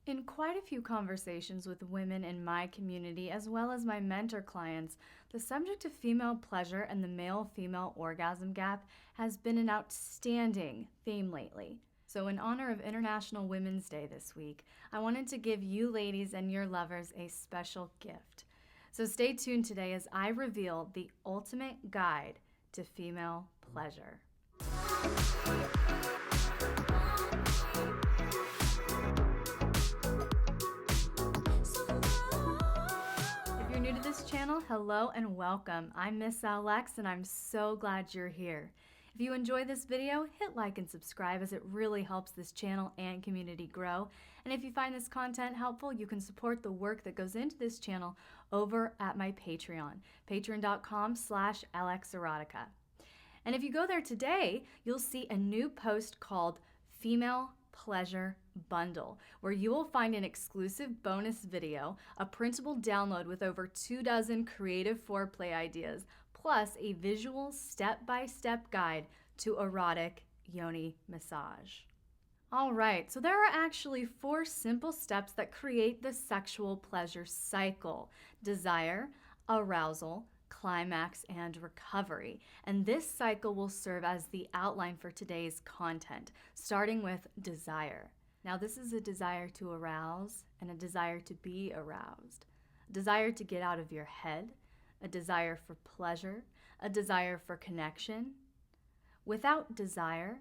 In quite a few conversations with women in my community, as well as my mentor clients, the subject of female pleasure and the male-female orgasm gap has been an outstanding theme lately. So in honor of International Women's Day this week, I wanted to give you ladies and your lovers a special gift. So stay tuned today as I reveal the ultimate guide to female pleasure. If you're new to this channel, hello and welcome. I'm Miss Alex and I'm so glad you're here. If you enjoy this video, hit like and subscribe as it really helps this channel and community grow. And if you find this content helpful, you can support the work that goes into this channel over at my Patreon, patreon.com/LXerotica. And if you go there today, you'll see a new post called Female Pleasure Bundle, where you will find an exclusive bonus video, a printable download with over 24 creative foreplay ideas, plus a visual step-by-step guide to erotic yoni massage. All right, so there are actually 4 simple steps that create the sexual pleasure cycle: desire, arousal, climax, and recovery. And this cycle will serve as the outline for today's content, starting with desire. Now, this is a desire to arouse and a desire to be aroused, a desire to get out of your head, a desire for pleasure, a desire for connection. Without desire,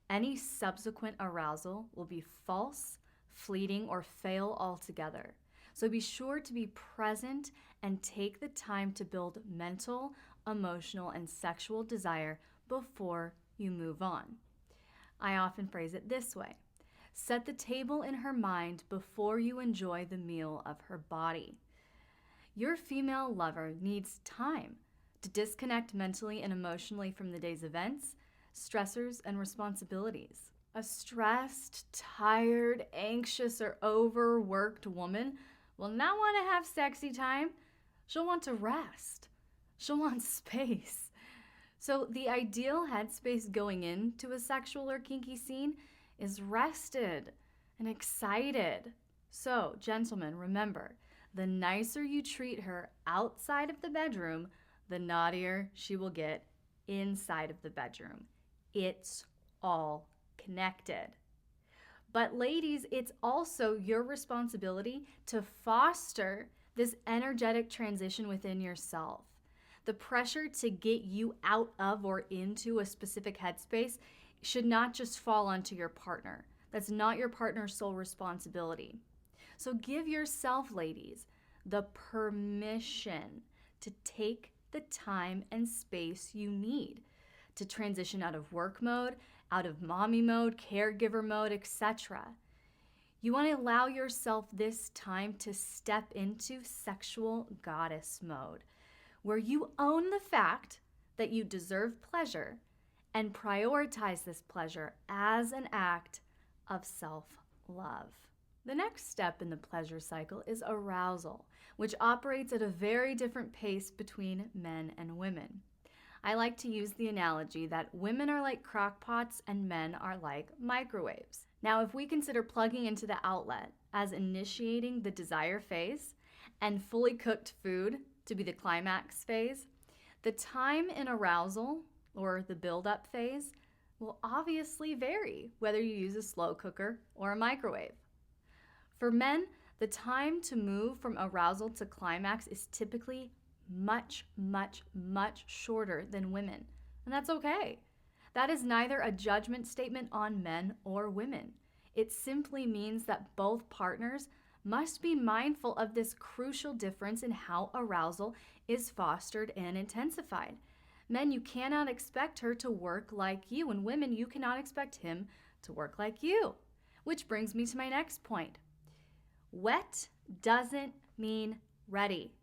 any subsequent arousal will be false, fleeting, or fail altogether. So be sure to be present and take the time to build mental, emotional, and sexual desire before you move on. I often phrase it this way: set the table in her mind before you enjoy the meal of her body. Your female lover needs time to disconnect mentally and emotionally from the day's events, stressors, and responsibilities. A stressed, tired, anxious, or overworked woman will not want to have sexy time. She'll want to rest. She'll want space. So the ideal headspace going into a sexual or kinky scene is rested and excited. So, gentlemen, remember, the nicer you treat her outside of the bedroom, the naughtier she will get inside of the bedroom. It's all connected. But ladies, it's also your responsibility to foster this energetic transition within yourself. The pressure to get you out of or into a specific headspace should not just fall onto your partner. That's not your partner's sole responsibility. So give yourself, ladies, the permission to take the time and space you need to transition out of work mode, out of mommy mode, caregiver mode, etc. You want to allow yourself this time to step into sexual goddess mode, where you own the fact that you deserve pleasure and prioritize this pleasure as an act of self-love. The next step in the pleasure cycle is arousal, which operates at a very different pace between men and women. I like to use the analogy that women are like crock pots and men are like microwaves. Now, if we consider plugging into the outlet as initiating the desire phase and fully cooked food to be the climax phase, the time in arousal, or the build-up phase, will obviously vary whether you use a slow cooker or a microwave. For men, the time to move from arousal to climax is typically much shorter than women. And that's okay. That is neither a judgment statement on men or women. It simply means that both partners must be mindful of this crucial difference in how arousal is fostered and intensified. Men, you cannot expect her to work like you, and women, you cannot expect him to work like you. Which brings me to my next point. Wet doesn't mean ready.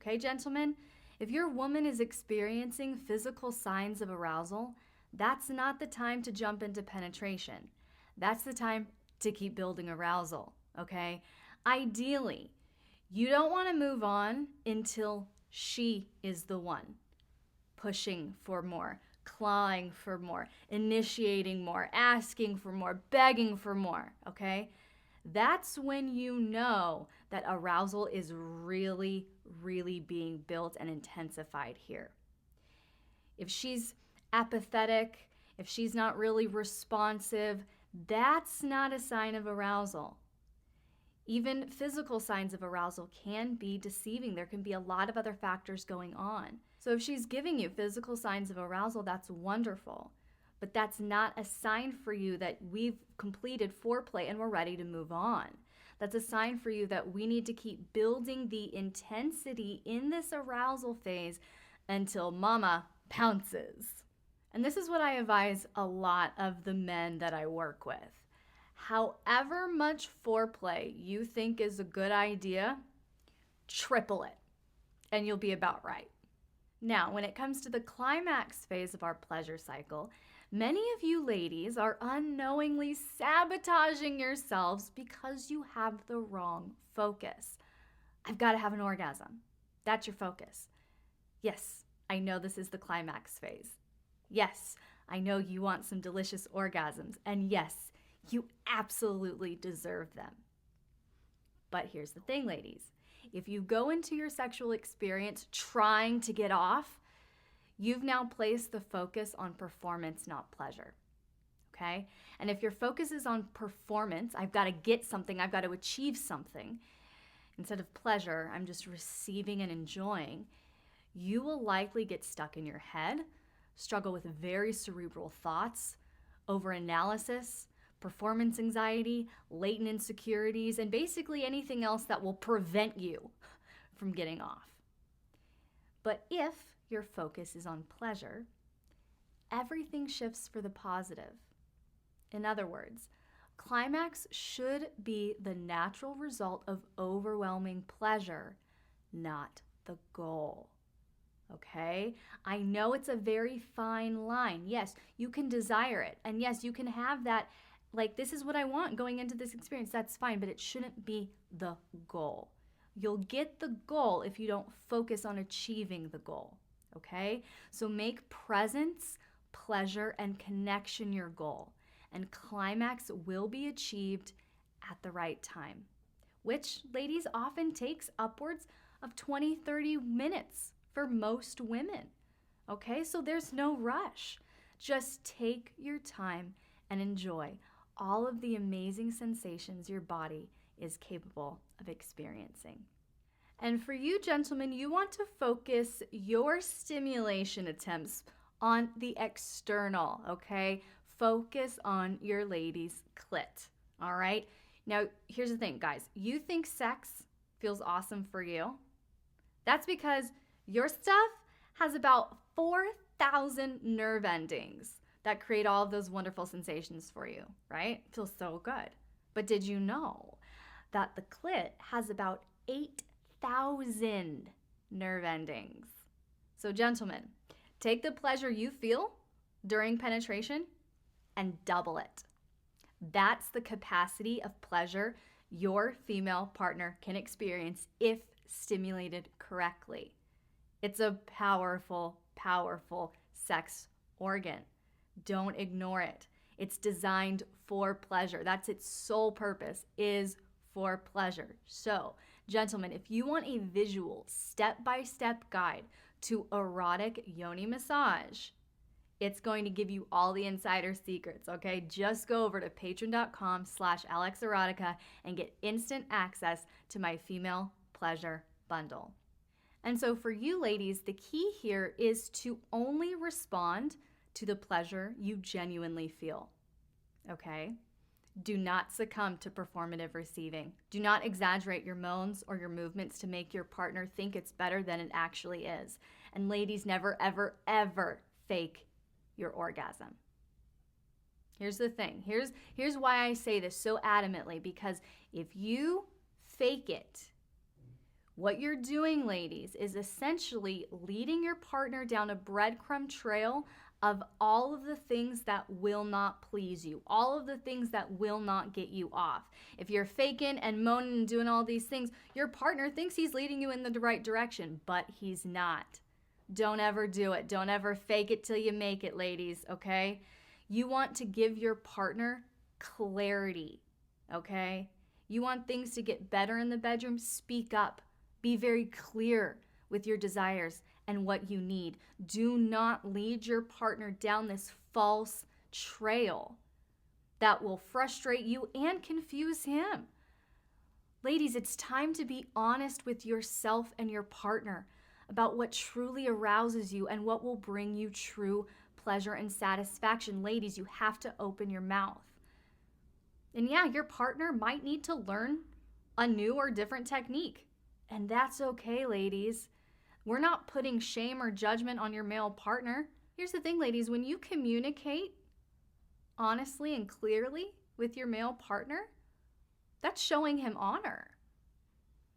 Okay, gentlemen, if your woman is experiencing physical signs of arousal, that's not the time to jump into penetration. That's the time to keep building arousal, okay? Ideally, you don't want to move on until she is the one pushing for more, clawing for more, initiating more, asking for more, begging for more, okay? that's when you know that arousal is really, really being built and intensified here. If she's apathetic, if she's not really responsive, that's not a sign of arousal. Even physical signs of arousal can be deceiving. There can be a lot of other factors going on. So if she's giving you physical signs of arousal, that's wonderful. But that's not a sign for you that we've completed foreplay and we're ready to move on. That's a sign for you that we need to keep building the intensity in this arousal phase until mama pounces. And this is what I advise a lot of the men that I work with. However much foreplay you think is a good idea, triple it, and you'll be about right. Now, when it comes to the climax phase of our pleasure cycle, many of you ladies are unknowingly sabotaging yourselves because you have the wrong focus. I've got to have an orgasm. That's your focus. Yes, I know this is the climax phase. Yes, I know you want some delicious orgasms. And yes, you absolutely deserve them. But here's the thing, ladies. If you go into your sexual experience trying to get off, you've now placed the focus on performance, not pleasure. Okay? And if your focus is on performance, I've got to get something, I've got to achieve something, instead of pleasure, I'm just receiving and enjoying, you will likely get stuck in your head, struggle with very cerebral thoughts, overanalysis, performance anxiety, latent insecurities, and basically anything else that will prevent you from getting off. But if your focus is on pleasure, everything shifts for the positive. In other words, climax should be the natural result of overwhelming pleasure, not the goal. Okay? I know it's a very fine line. Yes, you can desire it. And yes, you can have that, like, this is what I want going into this experience. That's fine, but it shouldn't be the goal. You'll get the goal if you don't focus on achieving the goal. Okay? So make presence, pleasure, and connection your goal. And climax will be achieved at the right time, which, ladies, often takes upwards of 20-30 minutes for most women. Okay, so there's no rush. Just take your time and enjoy all of the amazing sensations your body is capable of experiencing. And for you gentlemen, you want to focus your stimulation attempts on the external, okay? Focus on your lady's clit, all right? Now, here's the thing, guys. You think sex feels awesome for you? That's because your stuff has about 4,000 nerve endings that create all of those wonderful sensations for you, right? It feels so good. But did you know that the clit has about 8,000 nerve endings? So gentlemen, take the pleasure you feel during penetration and double it. That's the capacity of pleasure your female partner can experience if stimulated correctly. It's a powerful, powerful sex organ. Don't ignore it. It's designed for pleasure. That's its sole purpose, is for pleasure. So, gentlemen, if you want a visual, step-by-step guide to erotic yoni massage, it's going to give you all the insider secrets, okay? Just go over to patreon.com/alexerotica and get instant access to my female pleasure bundle. And so for you ladies, the key here is to only respond to the pleasure you genuinely feel, okay? Do not succumb to performative receiving. Do not exaggerate your moans or your movements to make your partner think it's better than it actually is. And ladies, never, ever, ever fake your orgasm. Here's the thing. Here's why I say this so adamantly, because if you fake it, what you're doing, ladies, is essentially leading your partner down a breadcrumb trail of all of the things that will not please you, all of the things that will not get you off. If you're faking and moaning and doing all these things, your partner thinks he's leading you in the right direction, but he's not. Don't ever do it. Don't ever fake it till you make it, ladies, okay? You want to give your partner clarity, okay? You want things to get better in the bedroom? Speak up. Be very clear with your desires and what you need. Do not lead your partner down this false trail that will frustrate you and confuse him. Ladies, it's time to be honest with yourself and your partner about what truly arouses you and what will bring you true pleasure and satisfaction. Ladies, you have to open your mouth. And yeah, your partner might need to learn a new or different technique. And that's okay, ladies. We're not putting shame or judgment on your male partner. Here's the thing, ladies, when you communicate honestly and clearly with your male partner, that's showing him honor.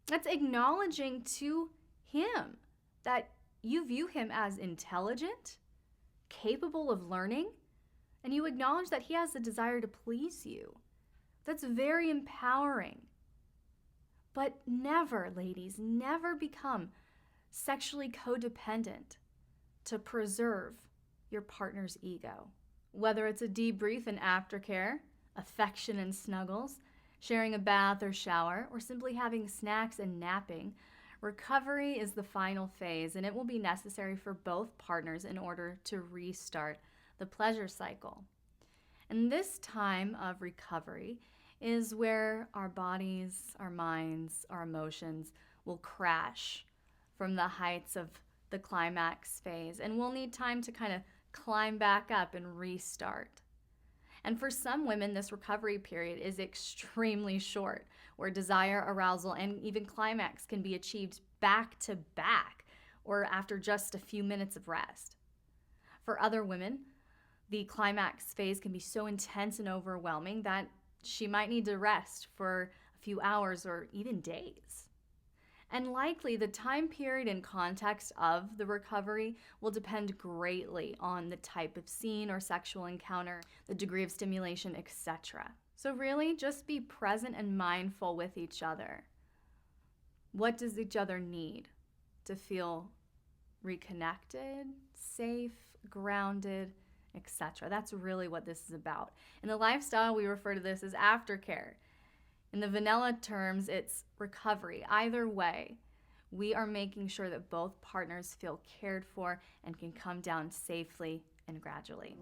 That's acknowledging to him that you view him as intelligent, capable of learning, and you acknowledge that he has the desire to please you. That's very empowering. But never, ladies, never become sexually codependent to preserve your partner's ego. Whether it's a debrief and aftercare, affection and snuggles, sharing a bath or shower, or simply having snacks and napping, recovery is the final phase, and it will be necessary for both partners in order to restart the pleasure cycle. And this time of recovery is where our bodies, our minds, our emotions will crash from the heights of the climax phase, and we'll need time to kind of climb back up and restart. And for some women, this recovery period is extremely short, where desire, arousal, and even climax can be achieved back to back or after just a few minutes of rest. For other women, the climax phase can be so intense and overwhelming that she might need to rest for a few hours or even days. And likely the time period and context of the recovery will depend greatly on the type of scene or sexual encounter, the degree of stimulation, etc. So really, just be present and mindful with each other. What does each other need to feel reconnected, safe, grounded, etc.? That's really what this is about. In the lifestyle, we refer to this as aftercare. In the vanilla terms, it's recovery. Either way, we are making sure that both partners feel cared for and can come down safely and gradually.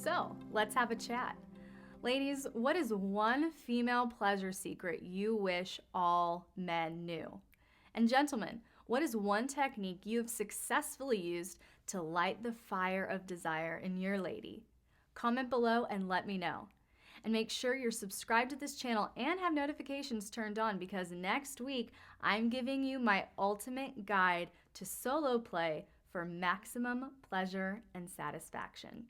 So, let's have a chat. Ladies, what is one female pleasure secret you wish all men knew? And gentlemen, what is one technique you have successfully used to light the fire of desire in your lady? Comment below and let me know. And make sure you're subscribed to this channel and have notifications turned on, because next week I'm giving you my ultimate guide to solo play for maximum pleasure and satisfaction.